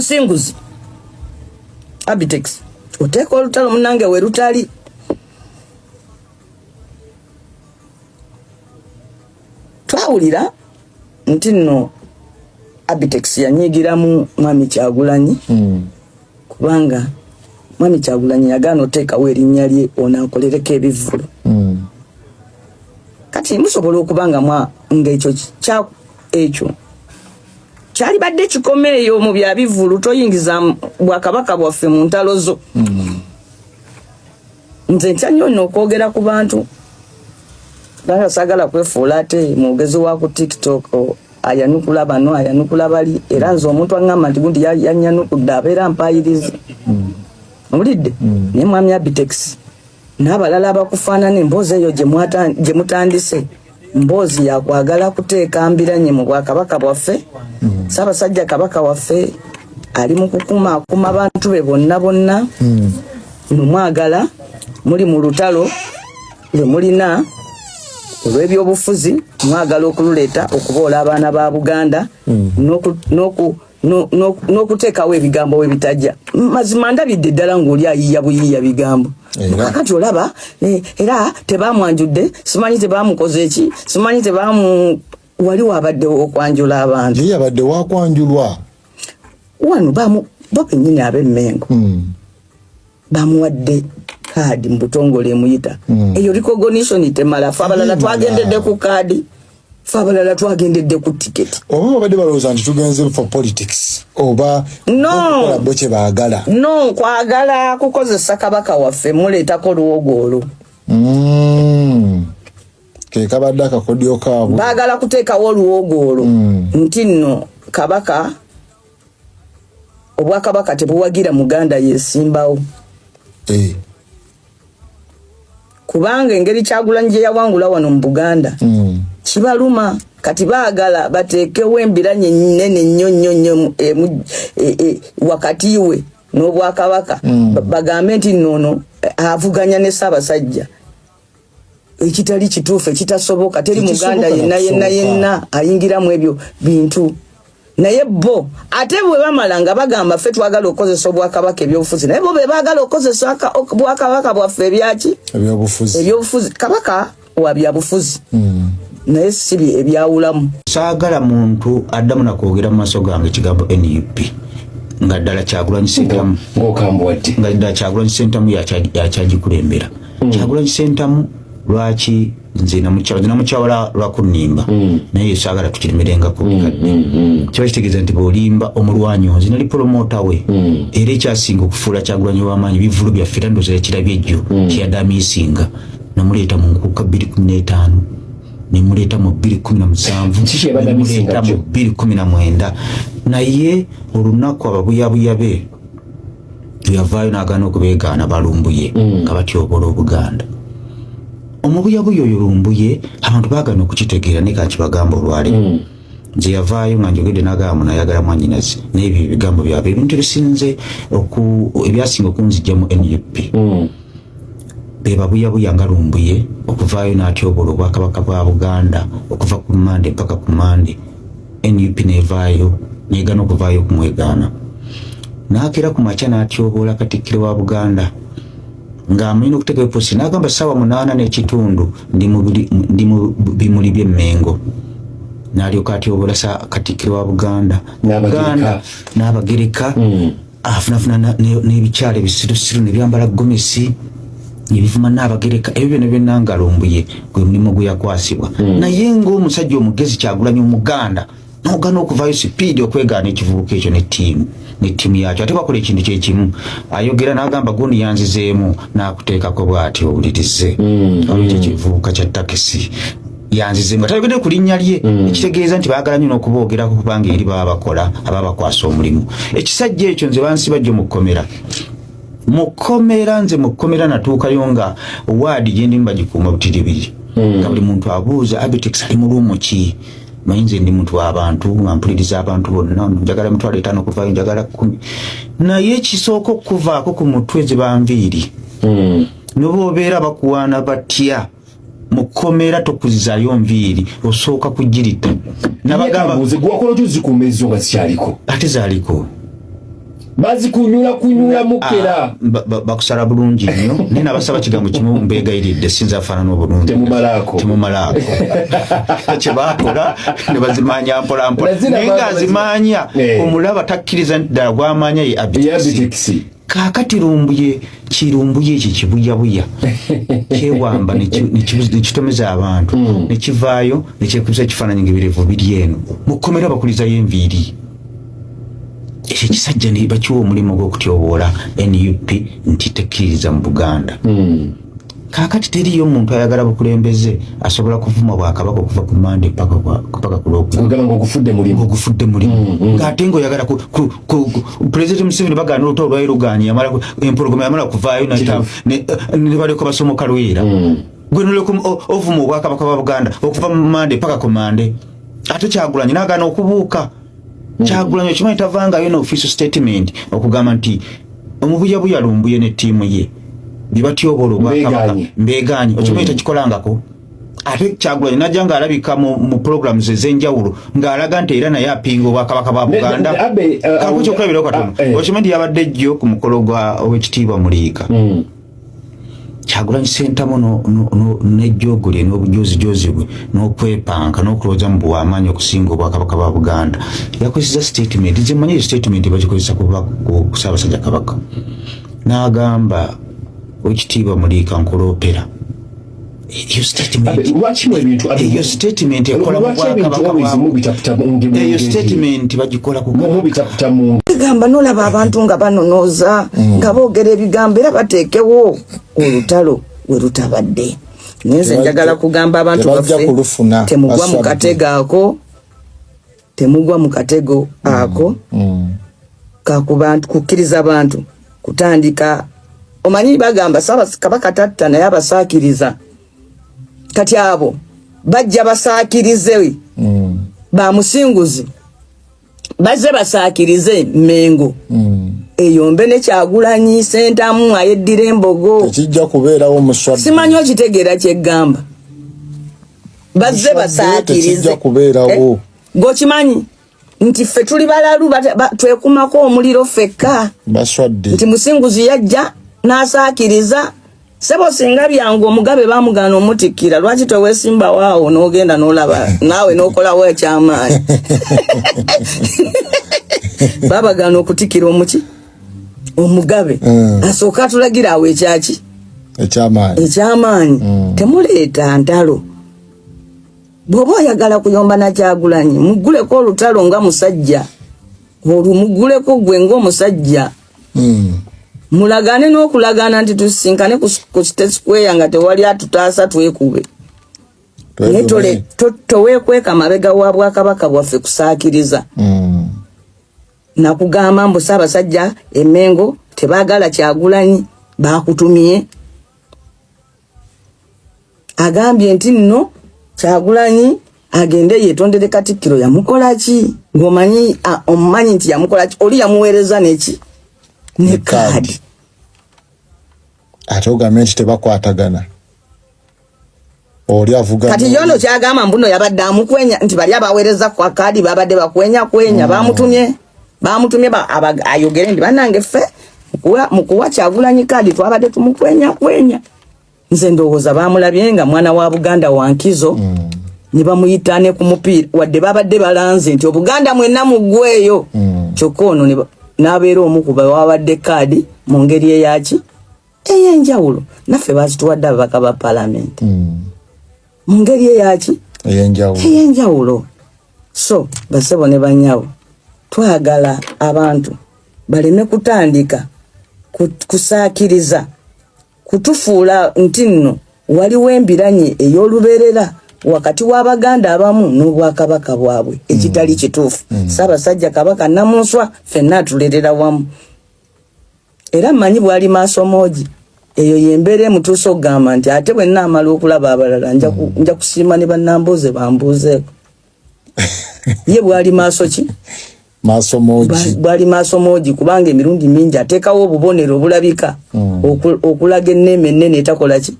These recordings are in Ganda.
Singuzi Abitex oteka olutalo munange we lutali twawulira nti nno Abitex yanyigiramu mwami Kyagulanyi kubanga mwami Kyagulanyi yagaana oteekawo erinnya lye onaakolereko ebivvulu kati musobola okubanga ng'ekyo kyali badde kikomeeyo mu bya bivvulu toyingiza bwakabaka bwaffe mu ntalo zo nze ntya nnyo okwogera ku bantu baasagala kwefuula ate mwogezi wa ku TikTok ayanukula bano ayanukula bali era nze omuntu aŋŋamba nti gundi yanyanukudde abeera mpayirizi mulidde naye mwami Abitex n'abalala abakufaanana emboozi eyo gye mutandise mboozi yakwagala kuteeka mbiranye mu bwakabaka bwaffe Ssaabasajja kabaka waffe ali mu kukumaakuma abantu be bonna mwagala muli mu lutalo lwe mulina olw'ebyobufuzi mwagala okululeeta okuboola abaana ba Buganda n'okuteekawo ebigambo we bitajja mazima ndabidde ddala ng'oli ayiiya buyiiya bigambo kakati olaba era tebamwanjudde simanyi tebamukoze eki simanyi wali wabadde okwanjula abantu ye yabadde wakwanjulwa wano bo bennyini ab'emmengo bamuwadde kaadi mu butongole emuyita eyo recognition temala fe abalala twagendedde ku kaadi fe abalala twagendedde ku tiketi oba babadde balowooza nti tugenze for politics oba okukola bo kye baagala no kwagala kukozesa kabaka waffe muleetako luwogolo ke kabadde akakodyo kaabwe baagala kuteekawo oluwogolo nti nno kabaka obwakabaka tebuwagira Muganda yesimbawo kubanga engeri Kyagulanyi gye yawangula wano mu Buganda kibaluma kati baagala bateekewo embiranye nnene nnyo wakati we n'obwakabaka bagambe nti nnono avuganya ne Ssaabasajja ekitali kituufu ekitasoboka teri Muganda yenna ayingiramu ebyo bintu naye bo ate bwe bamala nga bagamba ffe twagala okukozesa obwakabaka ebyobufuzi naye bo be baagala okukozesa obwakabaka bwaffe ebyobufuzi kabaka wa byabufuzi naye si ebyawulamu saagala muntu addamu nakwogera mu maaso gange ekigambo NUP nga ddala Kyagulanyi Ssentamu nga ddala Kyagulanyi Ssentamu yakyagikulembera Kyagulanyi Ssentamu lwaki nze namukyawala lwakunimba naye saagala tukirimerenga ku kiba kitegeeza nti bw'olimba omulwanyi nze nali promota we era ekyasinga okufuula Kyagulanyi w'amaanyi bivulu byaffe era ndowooza ekirabye ejjo kyeyadamiisinga namuleeta mu nkuuka 2015 nemuleeta mu 2017 nemuleeta mu 2019 naye olunaku ababuyabuya be yavaayo n'agaana okubeegaana balumbuye nga batyoboola Obuganda omubuyabuya oyo lumbuye abantu baagana okukitegeera ne kakibagamba olwali nze yavaayo nga njogedde n'agamba nayagala mwannyinaze n'ebyo ebigambo byabwe ebintu bisinze ebyasinga okunzijja mu NUP be babuyabuya nga lumbuye okuvaayo n'atyoboola obwakabaka bwa Buganda okuva ku Mmande mpaka ku Mmande NUP nevaayo negana okuvaayo okumwegaana n'akeera ku makya n'atyoboola Katikkiro wa Buganda nga amina okuteeka eposi n'agamba ssaawa 8:30 ndi mu bimuli by'emmengo n'alyoka atyoboola Katikkiro wa Buganda n'Abagereka afunafuna n'ebikyalo ebisirusiru ne byambala gomesi ebivuma n'Abagereka ebyo byonna byonna nga lumbuye gwe mulimu gwe yakwasibwa naye ng'omusajja omugezi Kyagulanyi Omuganda n'ogaana okuvaayo sipiidi okwegaana ekivubuka ekyo ne ttiimu yakyo ate bakola ekintu kyekimu ayogera n'agamba gundi yanzizeemu n'akuteekako bw'ati owulirize olwekyo ekivubuka kya takisi yanzizeemu nga tayogedde ku linnya lye ekitegeeza nti baagala nnyo n'okuboogerako kubanga eri baba bakola ababakwasa omulimu ekisajja ekyo nze bansibajjo mu kkomera nze mu kkomera natuukayo nga waadi gye ndimu bagikuuma butiribiri nga buli muntu abuuza Abitex ali mu luumu ki manyi nze ndi muntu w'abantu nga mpuliriza abantu bonna njagala 5,000 okuvaayo njagala 10 naye ekisooka okuvaako ku mutwe ze banviiri noba obeera bakuwaana batya mu kkomera tokuzzaayo nviiri osooka kugirita nabagamba gwakola tuzikuuma ezo nga zikyaliko ate zaaliko bazi kunyula mukera bakusala bulungi nnyo nina basaba kigambo kimu mbegayiridde sinza afaanana obulungi temumalako kyebakola ne bazimanya mpolampola naye ng'azimanya omulaba takkiriza ddala gwamanya ye Abitex kakati kirumbuye ekyo kibuyabuya kyewamba nekitomeza abantu nekivaayo nekyekuza ekifaananyi ng'ebirevu biri eno mukomera bakulizayo enviiri ekyo kisajja ne bakiwa omulimu gw'okutyoboola NUP nti tekkiriza mu Buganda kakati teriyo omuntu ayagala bukulembeze asobola kuvuma Bwakabaka okuva ku Mande paka ku Lwokubiri ng'ogufudde mulimu ng'ate ng'oyagala Pulezidenti Museveni bagaana oluto olwayirugaanyi yamala empologoma yamala kuvaayo ne baleko basomoka Lwera gwe noleko ovuma Obwakabaka bwa Buganda okuva mu Mande paka ku Mande ate Kyagulanyi n'agaana okubuuka Kyagulanyi okimanyi tavangayo n'official statement okugamba nti omubuyabuya lumbuye ne ttiimu ye bibatyobola Obwakabaka mbeegaanyi okimanyi takikolangako ate Kyagulanyi najja ng'alabika mu programs ez'enjawulo ng'alaga nti era naye apinga Obwakabaka bwa Buganda kako kyokulabirawo katono okimanyi nti yabadde jjo ku mukolo gwa Oweekitiibwa Muliika Kyagulanyi sentamu nejjogolye n'obujozijozi bwe n'okwepanka n'okulowooza mu bw'amaanyi okusinga Obwakabaka bwa Buganda yakozesa statement zemanyi statement bagikozesa ku Ssaabasajja Kabaka n'agamba Oweekitiibwa Muliika nkuloopera eyo statement ekola mu Bwakabaka eyo statement bagikola gamba nolaba abantu nga banonooza nga boogera ebigambo era bateekewo olutalo we lutabadde nze njagala kugamba abantu baffe temugwa mu katego ako kakubantu kukkiriza abantu kutandika omanyi bagamba Kabaka tatta naye abasaakiriza kati abo bajja basaakirize bamusinguzi bazze basaakirize Mengo eyombe ne Kyagulanyi sentamu ayeddira embogo tekijja kubeerawo muswadde simanyi okitegeera kyeggamba bazze basaakirize tekijja kubeerawo gokimanyi nti ffe tuli balalu twekumako omuliro fekka baswadde nti musinguzi yajja n'asaakiriza sebo singa byangu omugabe bamugana omutikkira lwaki toweesimba waawo n'ogenda n'olaba naawe n'okolawo ekyamaanyi babagana okutikkira omugabe asooka tulagira awo ekyaki ekyamaanyi temuleeta ntalo bw'oba oyagala kuyomba na Kyagulanyi mugguleko olutalo nga musajja olumugguleko gwe ng'omusajja mulagane n'okulagana nti tusinkane ku State Square nga tewali atutaasa twekube naye toweekweka mabega wa Bwakabaka bwaffe kusaakiriza nakugamba mbu Ssaabasajja Mengo tebaagala Kyagulanyi bakutumye agambye nti nno Kyagulanyi agende yetondere Katikkiro yamukola ki ng'omanyi omumanyi nti yamukola ki oli yamuweereza neki ne kaadi ate ogambe nti tebakwatagana oli avuga kati yono kyagamba mbuno yabadde amukwenya nti bali abaweereza kwa kaadi babadde bakwenya bamutumye ayogere nti bannange ffe mukuwa Kyagulanyi kaadi twabadde tumukwenya nze ndowooza baamulabye nga mwana wa Buganda wa nkizo ne bamuyitane ku mupiira wadde babadde balanze nti Obuganda mwenna muggweeyo kyokka ono n'abeera omu ku bawabadde kaadi mu ngeri eyaki ey'enjawulo naffe bazituwadde ababaka ba Paalamenti mu ngeri eyaki ey'enjawulo so basebo ne banyawo twagala abantu baleme kutandika kusaakiriza kutufuula nti nno waliwo embiranye ey'olubeerera wakati w'Abaganda abamu n'Obwakabaka bwabwe ekitali kituufu Ssaabasajja Kabaka Namunswa ffenna atulerera wamu era mmanyi bwali maaso moogi eyo yembeera emutuusa okugamba nti ate bwe nnaamala okulaba abalala nja kusiima ne bannambuuze bambuuzeeko ye bwali maaso ki bwali maaso moogi kubanga emirundi mingi ateekawo obubonero obulabika okulaga enneeme ennene etakola ki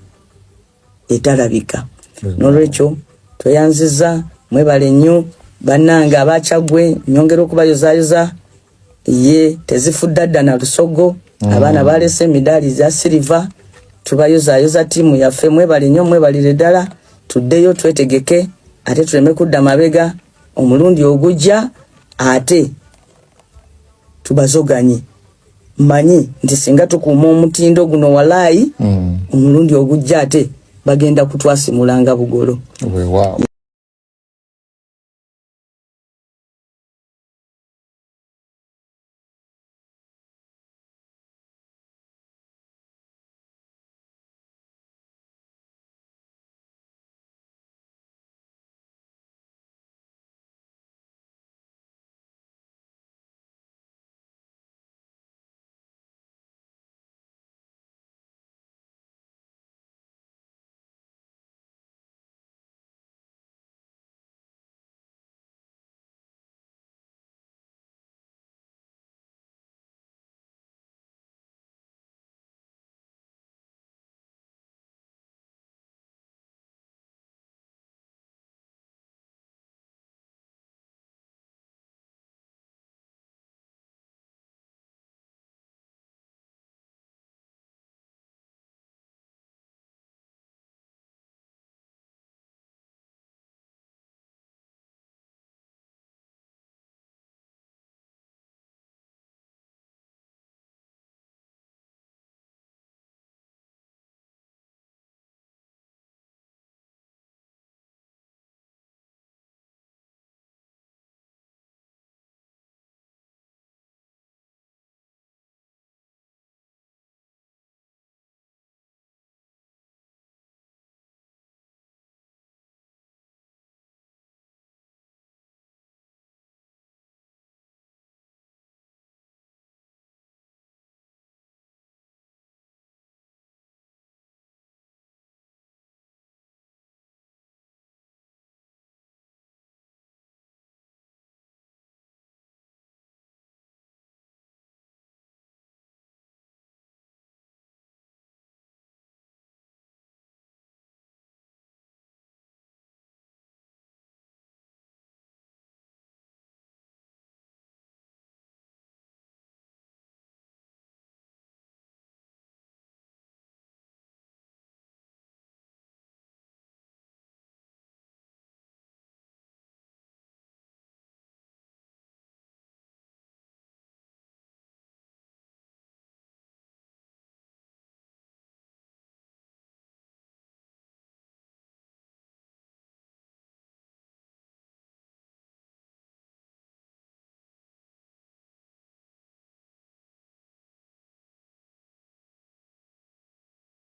etalabika n'olwekyo tweyanziza mwebale nnyo bannange abakyagwe nyongera okubayozayoza ye tezifudda na lusogo abana balese medali za silver tubayoza timu yaffe mwebali nnyo mwebalire ddala tuddeyo twetegeke ate tuleme kudda mabega omulundi ogujja ate tubazoganye manyi nti singa tukuuma omutindo guno walaayi omulundi ogujja ate bagenda kutwasimulanga bugolo. Wow.